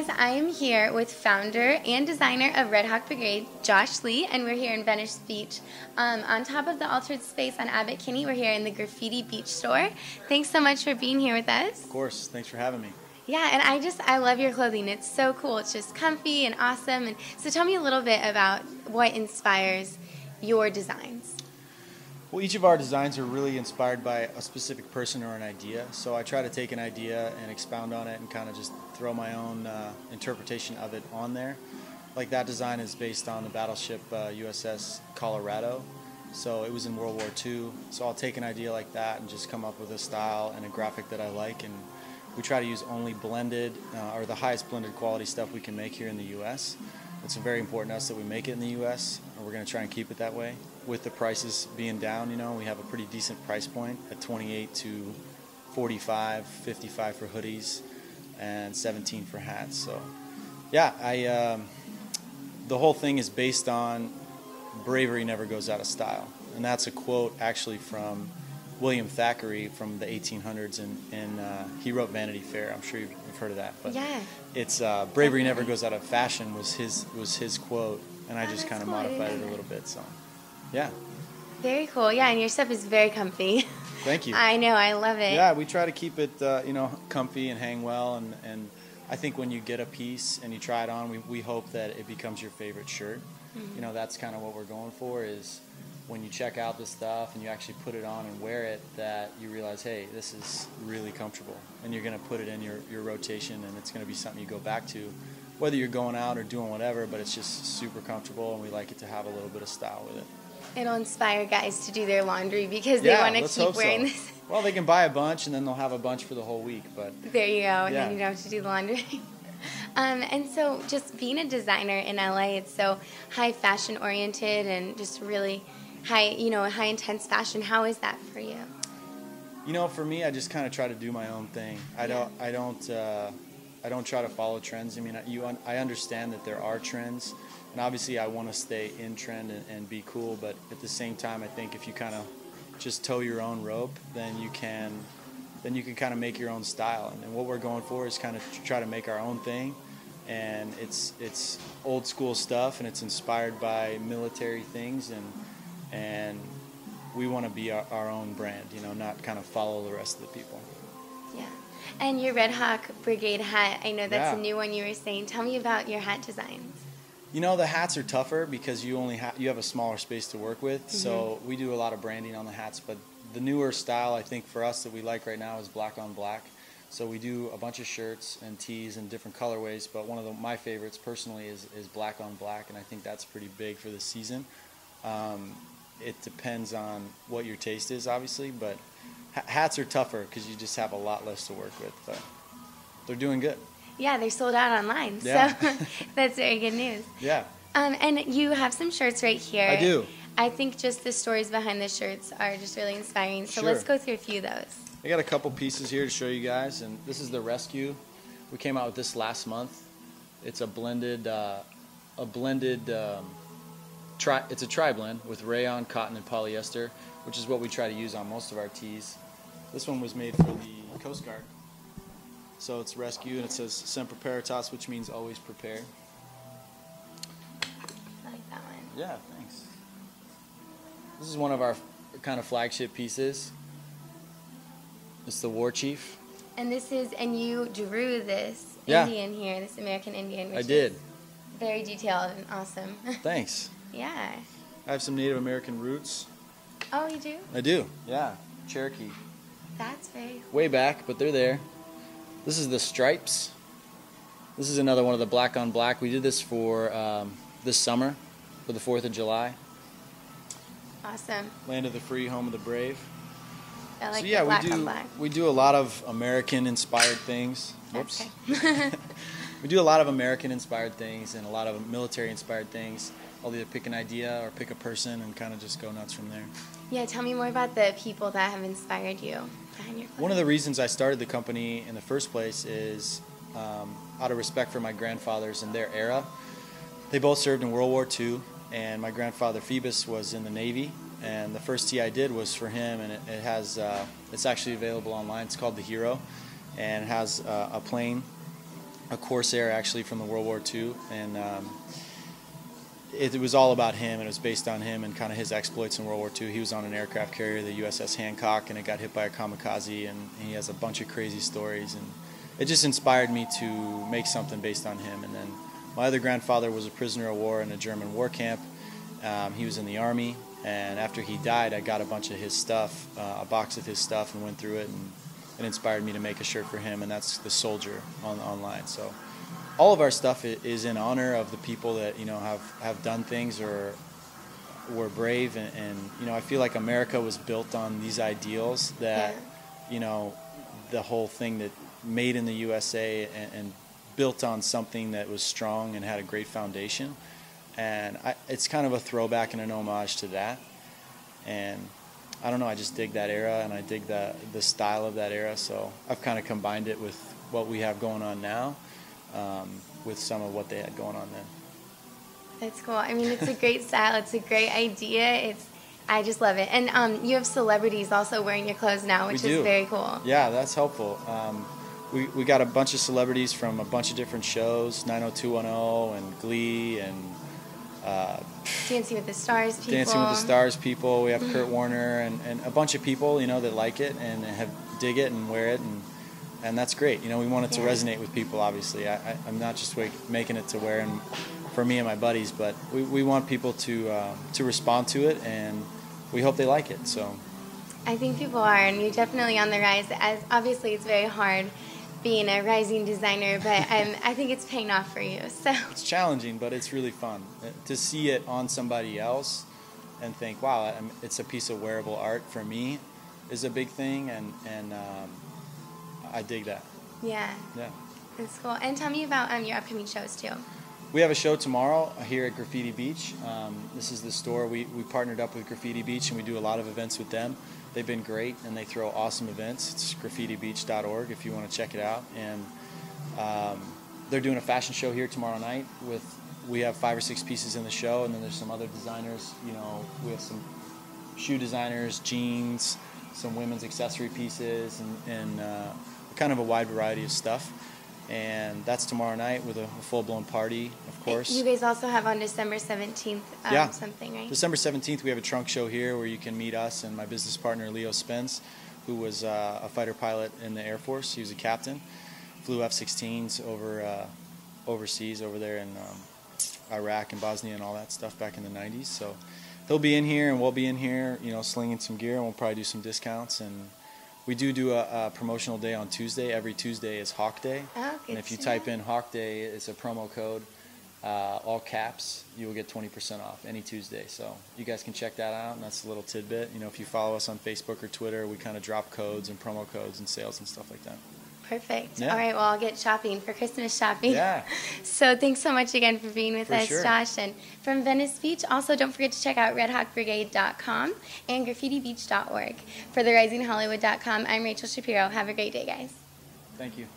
guys, I am here with founder and designer of Redhawk Brigade, Josh Lee, and we're here in Venice Beach. On top of the altered space on Abbot Kinney, we're here in the Graffiti Beach store. Thanks so much for being here with us. Of course, thanks for having me. Yeah, and I love your clothing. It's so cool. It's just comfy and awesome. And so tell me a little bit about what inspires your designs. Well, each of our designs are really inspired by a specific person or an idea. So I try to take an idea and expound on it and kind of just throw my own interpretation of it on there. Like that design is based on the battleship USS Colorado. So it was in World War II. So I'll take an idea like that and just come up with a style and a graphic that I like. And we try to use only blended or the highest blended quality stuff we can make here in the U.S. It's very important to us that we make it in the U.S. and we're going to try and keep it that way. With the prices being down, you know, we have a pretty decent price point at 28 to 45, 55 for hoodies, and 17 for hats. So, yeah, the whole thing is based on bravery never goes out of style, and that's a quote actually from William Thackeray from the 1800s, and he wrote Vanity Fair. I'm sure you've heard of that, but yeah, it's bravery never goes out of fashion was his quote, and I just kind of modified it a little bit. So. Yeah. Very cool. Yeah, and your stuff is very comfy. Thank you. I know, I love it. Yeah, we try to keep it, you know, comfy and hang well, and I think when you get a piece and you try it on, we hope that it becomes your favorite shirt. Mm-hmm. You know, that's kind of what we're going for, is when you check out the stuff and you actually put it on and wear it, that you realize, hey, this is really comfortable, and you're going to put it in your rotation, and it's going to be something you go back to, whether you're going out or doing whatever, but it's just super comfortable, and we like it to have a little bit of style with it. It'll inspire guys to do their laundry because they want to keep wearing this. Well, they can buy a bunch and then they'll have a bunch for the whole week. But there you go, and then you don't have to do the laundry. And so just being a designer in LA, it's so high fashion oriented and just really high, you know, high intense fashion. How is that for you? You know, for me, I just kind of try to do my own thing. I don't try to follow trends. I mean, I understand that there are trends. And obviously I want to stay in trend and be cool, but at the same time I think if you kind of just toe your own rope, then you can kind of make your own style. And what we're going for is kind of try to make our own thing, and it's old school stuff, and it's inspired by military things, and we want to be our own brand, you know, not kind of follow the rest of the people. Yeah. And your Redhawk Brigade hat, I know that's a new one you were saying. Tell me about your hat designs. You know, the hats are tougher because you have a smaller space to work with. Mm-hmm. So we do a lot of branding on the hats, but the newer style I think for us that we like right now is black on black. So we do a bunch of shirts and tees in different colorways, but one of my favorites personally is black on black, and I think that's pretty big for the season. It depends on what your taste is, obviously, but hats are tougher because you just have a lot less to work with, but they're doing good. Yeah, they're sold out online, so that's very good news. Yeah. And you have some shirts right here. I do. I think just the stories behind the shirts are just really inspiring, so let's go through a few of those. I got a couple pieces here to show you guys, and this is the Rescue. We came out with this last month. It's a blended, it's a tri-blend with rayon, cotton, and polyester, which is what we try to use on most of our tees. This one was made for the Coast Guard. So it's Rescue, and it says Semper Paratus, which means always prepared. I like that one. Yeah, thanks. This is one of our kind of flagship pieces. It's the War Chief. And you drew this Indian here, this American Indian, which is very detailed and awesome. Thanks. Yeah. I have some Native American roots. Oh, you do? I do, yeah. Cherokee. That's very cool. Way back, but they're there. This is the Stripes. This is another one of the black on black. We did this for this summer, for the 4th of July. Awesome. Land of the free, home of the brave. I like the black on black. We do a lot of American-inspired things. Whoops. Okay. We do a lot of American-inspired things and a lot of military-inspired things. I'll either pick an idea or pick a person and kind of just go nuts from there. Yeah, tell me more about the people that have inspired you behind your clothing. One of the reasons I started the company in the first place is out of respect for my grandfathers and their era. They both served in World War II, and my grandfather Phoebus was in the Navy, and the first tee I did was for him, and it has it's actually available online. It's called The Hero, and it has a plane a Corsair actually from the World War II, and it was all about him, and it was based on him and kind of his exploits in World War II. He was on an aircraft carrier, the USS Hancock, and it got hit by a kamikaze, and he has a bunch of crazy stories, and it just inspired me to make something based on him. And then my other grandfather was a prisoner of war in a German war camp. He was in the Army, and after he died, I got a bunch of his stuff, a box of his stuff, and went through it, and it inspired me to make a shirt for him, and that's the Soldier online. So all of our stuff is in honor of the people that, you know, have done things or were brave, and you know, I feel like America was built on these ideals that, you know, the whole thing that made in the USA and built on something that was strong and had a great foundation. And it's kind of a throwback and an homage to that. And I don't know, I just dig that era, and I dig the style of that era. So I've kind of combined it with what we have going on now, with some of what they had going on then. That's cool. I mean, it's a great style. It's a great idea. I just love it. And you have celebrities also wearing your clothes now, which is very cool. Yeah, that's helpful. We got a bunch of celebrities from a bunch of different shows, 90210 and Glee and Dancing with the Stars people. Dancing with the Stars people. We have Kurt Warner and a bunch of people, you know, that like it and dig it and wear it, and that's great. You know, we want it to resonate with people. Obviously, I'm not just making it to wear and for me and my buddies, but we want people to respond to it, and we hope they like it. So I think people are, and you're definitely on the rise. As obviously, it's very hard being a rising designer, but I think it's paying off for you. So it's challenging, but it's really fun to see it on somebody else and think, wow, it's a piece of wearable art for me is a big thing, and I dig that. Yeah. That's cool. And tell me about your upcoming shows too. We have a show tomorrow here at Graffiti Beach. This is the store. We partnered up with Graffiti Beach, and we do a lot of events with them. They've been great, and they throw awesome events. It's graffitibeach.org if you want to check it out. And they're doing a fashion show here tomorrow night. We have 5 or 6 pieces in the show, and then there's some other designers. You know, we have some shoe designers, jeans, some women's accessory pieces, and kind of a wide variety of stuff. And that's tomorrow night with a full-blown party, of course. You guys also have on December 17th something, right? December 17th, we have a trunk show here where you can meet us and my business partner, Leo Spence, who was a fighter pilot in the Air Force. He was a captain, flew F-16s overseas, over there in Iraq and Bosnia and all that stuff back in the 90s. So he'll be in here, and we'll be in here, you know, slinging some gear, and we'll probably do some discounts. And we do a promotional day on Tuesday. Every Tuesday is Hawk Day. Oh, and if you type in Hawk Day, it's a promo code, all caps, you will get 20% off any Tuesday. So you guys can check that out, and that's a little tidbit. You know, if you follow us on Facebook or Twitter, we kind of drop codes and promo codes and sales and stuff like that. Perfect. Yeah. All right, well, I'll get shopping for Christmas shopping. Yeah. So thanks so much again for being with us, sure. Josh. And from Venice Beach, also don't forget to check out redhawkbrigade.com and graffitibeach.org. For therisinghollywood.com, I'm Rachel Shapiro. Have a great day, guys. Thank you.